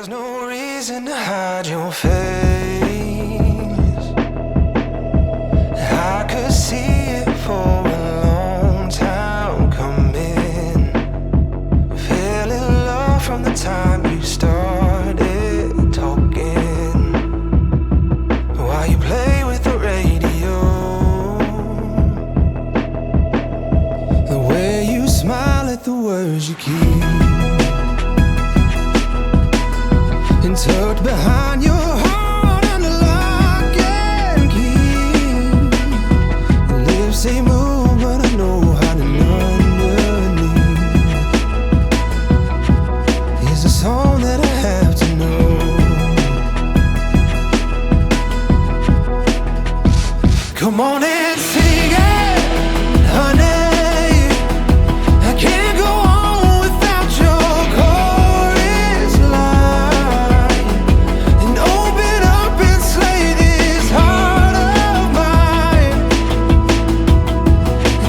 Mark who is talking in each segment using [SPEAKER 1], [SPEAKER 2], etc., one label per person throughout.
[SPEAKER 1] There's no reason to hide your face. I could see it for a long time coming. Fell in love from the time you started talking. While you play with the radio, the way you smile at the words you keep, and tucked behind your heart under lock and key. Your lips say move, but I know how to underneath is a song that I have to know. Come on and sing it, honey. I can't go on without your chorus line. And open up and slay this heart of mine.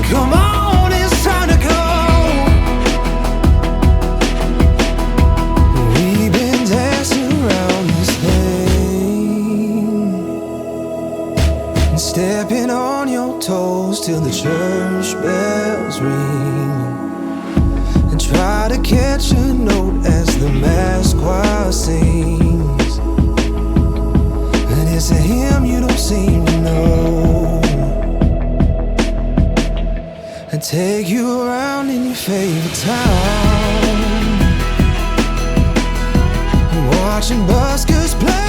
[SPEAKER 1] Come on, it's time to go. We've been dancing around this thing and stepping on your toes till the church bells ring, and try to catch a note as the mass choir sings. And it's a hymn you don't seem to know, and take you around in your favorite town, and watching buskers play